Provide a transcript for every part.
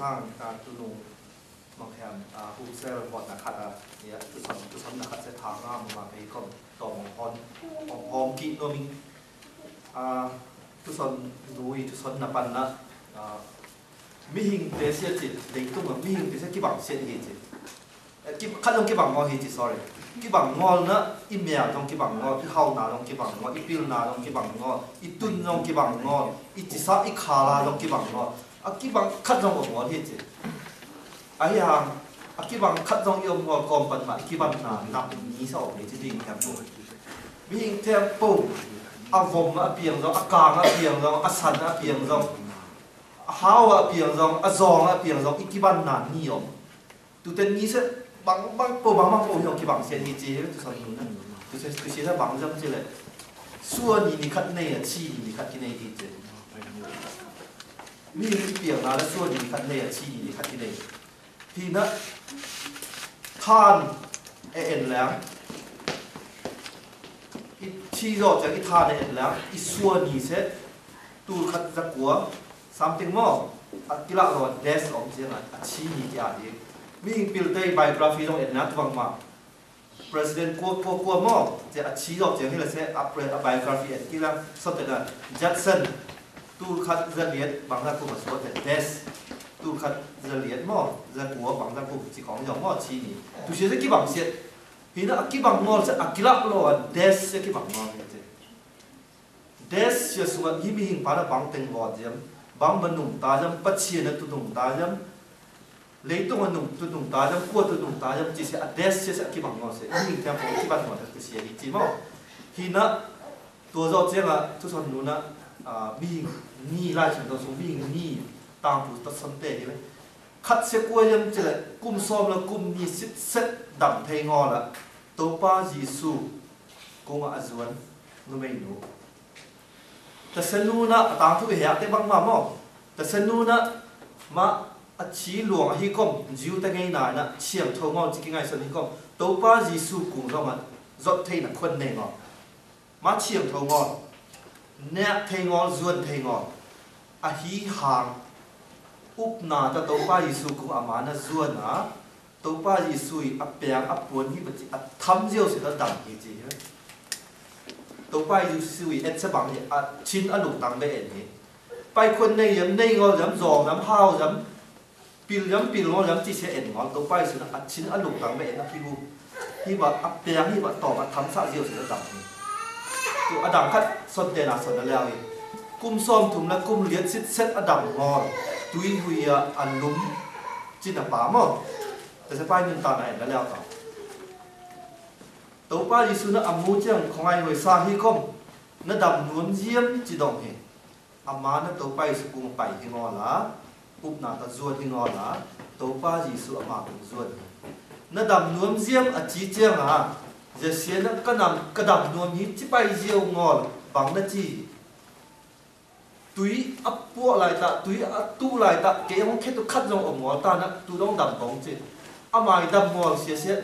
sang ta tu nung mặc hàm hụt xe vọt là khátเนี่ยtu sắm là khát sẽ thang mà phải cònต่อhòn kỹ nó mình tu sắm nuôi tu sắm nạp ăn na mi hình tế sẽ chỉ lấy tung mà mi hình tế sẽ cái bằng sẽ gì chỉ cái khát trong cái bằng ngon gì chỉ sorry cái bằng ngon nữa im mèo trong cái bằng ngon cái hao nào trong cái bằng ngon cái pil nào trong cái bằng ngon cái tun trong cái bằng ngon cái chỉ sa cái khá là trong cái bằng ngon cái bằng khát trong cái ngon gì chỉ ấy hàng cái bằng khát trong yêu ngon còn bận mà cái bằng nào nằm ní sau để chỉ đi theo bụng mi hình theo bụng vòng piềng rồi càng piềng rồi sắn piềng rồi hao piềng rồi giòn piềng rồi cái bằng nào nhiều tụi tên ní sẽ bằng hiểu cái bằng sen gì chứ tôi nói luôn tôi sẽ bằng dâm chứ lại xua ni khát này chi ni khát cái này gì chứ mi cái biển nào là xua ni khát này chi ni khát cái này thì nó than ẻn láng chi rồi cho cái than ẻn láng cái xua ni sẽ tu khát ra của something more cái lạ rồi des ông chứ là chi ni cái gì mi hình biểu tay biography trong ẩn nát vang mà president của mò thì chỉ đọc chỉ là sẽ biography ẩn kia là sau đó là Jackson tu khát dân liệt bằng ra của một số thì des tu khát dân liệt mò dân của bằng ra của chỉ có dòng mò chi nhỉ tu sẽ cái bằng sẽ thì nó cái bằng mò sẽ akilap lo des sẽ cái bằng mò như thế des sẽ số hi mi hình para bằng tên vọt diam bằng bên nung ta diam bắt chia nó tu nung ta diam lấy tung anh nung tu nung ta jam qua tu nung ta jam chỉ sẽ address sẽ cái bằng ngon sẽ nhưng theo phong cái bản ngon thật sẽ đi chỉ mà khi nó tua do chứ là tu son nụ na bi ni lại chúng ta số bi ni tam phụ tất son tệ đấy khát sẽ qua jam chỉ là cung som là cung ni set đậm thay ngon là tàu pa Giêsu cũng ở dưới nó mới nụแต่เส้นนู้นนะตามทุกอย่างแต่บางมาหม้อแต่เส้นนู้นนะมาchỉ luồng hi công diu ta ngay nãy na chiang thâu ngon chỉ cái ngày xuân hi công tàu pa Giêsu cùng rồi mà dọn thay là khuân này ngon má chiang thâu ngon nè thay ngon duôn thay ngon hi hàng úp na ta tàu pa Giêsu cùng ama na duôn na tàu pa Giêsu bèng buồn hi bật thấm diêu sẽ nó đằng gì gì tàu pa Giêsu sẽ bằng chín lục tăng bể này bay khuân này yếm này ngon yếm giòn yếm hao yếm pil ngon lắm chỉ sẽ ẩn ngon tàu bay sự là chín ăn lục tăng mẹ nó khi mà ấp bèng khi mà tỏ mà thắm xạ diều sẽ nó đậm tụ ăn đậm khát xuân tiền là xuân là leo cung xóm thùng là cung liệt xít xét ăn đậm ngon tuy hui ăn lúm chỉ là bám màแต่sẽ bay nhưng ta này là leo tao tàu bay sự nó ẩm mũ chẳng không ai người xa hi không nó đậm nuốn diêm chỉ đồng hè ẩm má nó tàu bay sự cùng bảy thì ngon lá úp nà ta ruột thì ngon lá tàu pa Giêsu mà cũng ruột nó đầm nuông diêm ở chỉ chiang giờ xía nó cái đầm nuông hít chỉ bay diêu ngon bằng nó chỉ túi ấp bua lại ta túi tu lại ta cái ông khét tu khát trong ống ngõ ta nó tu đông đầm bóng chứ mà đầm ngon xía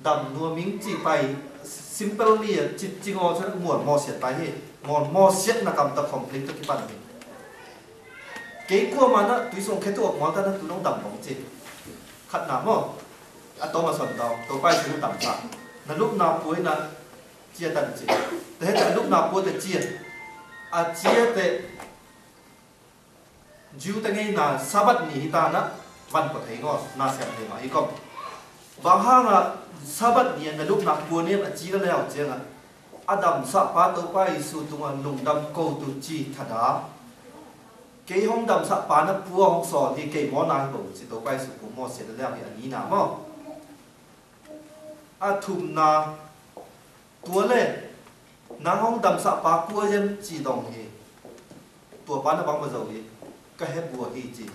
đầm nuông miếng chỉ bay simply chỉ ngon cho nó muộn mò xiết tay hết ngon mò xiết là cầm tập complete cái bản mình cái qua mà nó tùy xuống cái tổ ngón ta nó tụi nó đầm bóng gì khát nằm không tôi mà sờn tàu bay xuống đầm sạc là lúc nào cuối là chia tận gì thế tại lúc nào cuối thì chia chia thì dư ta nghe là sa bắt nhỉ ta nó văn có thấy ngon na xem thấy mà hay không và hang là sa bắt nhỉ là lúc nào cuối nên là chia nó leo chia là Adam sa pa tàu bay xuống tung lùng đầm câu tu chi thật đó cái hông đầm sạ pá nó bua hông sò thì cái món nào cũng chỉ tàu bay sự cũng mò sẽ được cái gì nào mà thùng na tua lên na hông đầm sạ pá bua dân chỉ đồng gì tua pá nó bằng bao giờ gì cái hết bua gì gì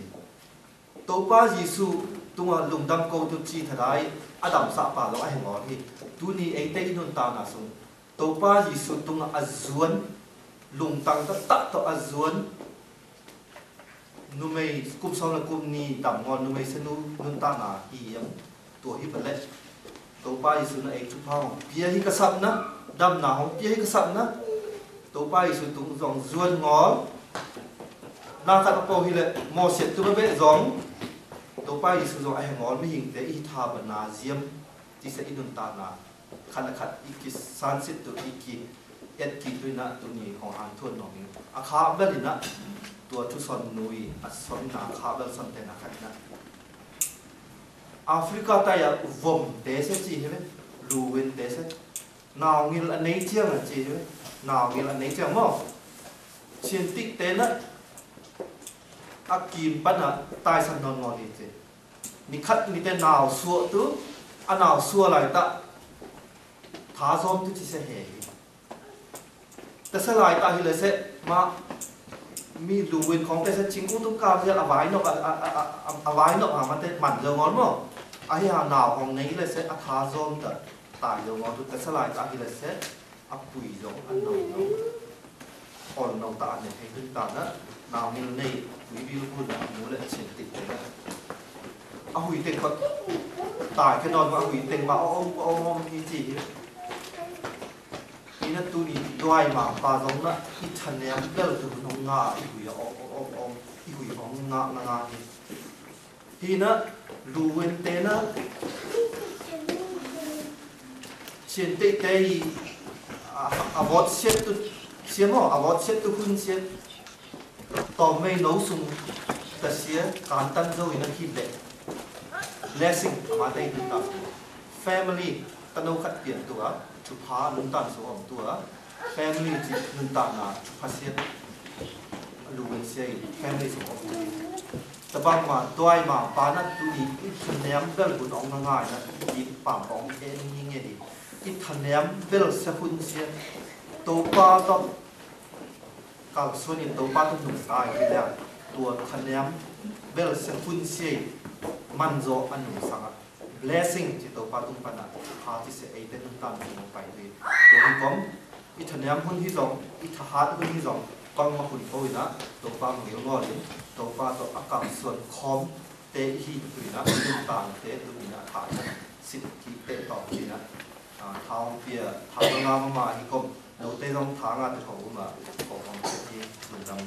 tàu pa Giêsu tung lùng đầm câu tu chi thật đấy đầm sạ pá nó ai ngó thì tu ni ấy tây nôn ta na sung tàu pa Giêsu tung azuan lùng tăng ta tắt to azuan numei kum song la kum ni dam ngon numei senu nun ta na hi yam to hi bale to pa Giêsu na ek chu phao pia hi ka sap na dam na hong pia hi ka sap na to pa Giêsu tung zong zuan ngol na ta ko hi le mo set tu be zong ตัวป้ายสุดยอดไอ้หงอนไม่หิงแต่อีทาบนาเจียมที่เสอินุนตานาขันขัดอีกิสันสิตัวอีกิเอ็ดกิด้วยนะตัวนี้ของอันทวนหนองนี้อาคาเบลินะตัวทุสอนนุยอัศวินาคาเบลสันเตนะขัดนะแอฟริกาใต้อะวมเดสจีใช่ไหมรูเวนเดสนาวงิลอันนี้เจียงอ่ะจีใช่ไหมนาวงิลอันนี้เจียงมั้งเชียนติกเตนะอากีมปันอะตายสันนอนงอดีเจนี่คัดนี่แต่นาวสัวตัวอันนาวสัวอะไรตะท้าซ้อมทุกที่เสียเหตุแต่สลายตาฮิเลเซมามีรูเวนของแต่เสชิงอุตุกาเสียอวายนกอวายนกมันแต่มันเรื่องงอนมั้งไอ้หาหนาวของนี้เลยเซอท้าซ้อมแต่ตายเรื่องงอนทุกแต่สลายตาฮิเลเซอปุยลงอันนองอ่อนนองตาเนี่ยให้ขึ้นตานะนาวมิลนี่วิวิลพูดนะมูเลยเฉียนติดเลยนะเอาหุยเต็งเขาตายแค่นอนมาหุยเต็งมาเอามีจีนี่นั่นตัวนี้ด้วยมาปลาตรงนั้นอีชันเนี่ยเลิกถึงน้องงาอีหุยอีหุยของงาทีนั้นรูเวนเตนะเฉียนติดเตยอวอดเช็ดตัวเสียมั้งอวอดเช็ดตัวคุณเช็ดต่อไม่น้องสุ่มแต่เสียการตั้งเจ้าอินักคิดเด็ก blessing มาได้ดูต่อ family ตั้งเอาขัดเปลี่ยนตัวชุดผ้านุ่งตันสวมตัว family จิตนุ่งตันนะชุดผ้าเสียรูเวนเซีย family สวมตัวแต่บางมาตัวไอ้มาปานัดตัวนี้อีทันเนียมเบลบุญองง่ายนะอีป่าของเอ็นยิ่งเงี้ยดิอีทันเนียมเบลเสียหุ่นเสียตัวป้าต้องกับส่วนนี้ตัวป้าต้องหนุนตายไปแล้วตัวทันเนียมเบลเสียหุ่นเสียมันโจอันหนุนสัง blessing ที่ตัวป้าต้องปนัดหาที่เสียไอเดนนุ่งตันลงไปเลยตัวที่ผมอีทันเนียมหุ่นที่สองอีทหารหุ่นที่สองฟังมาหุ่นโตนะตัวป้าเหนียวงอเลยตัวป้าตัวอากาศส่วนคอมเตะที่ตุยนะตุนตางเตะตุยนะถ่ายสิทธิเตะต่อที่นะท้าวเปียท้าวงามมาอีกคนเราเตะต้องทางอาจจะเขามาขอความเสียที่เหมือนกัน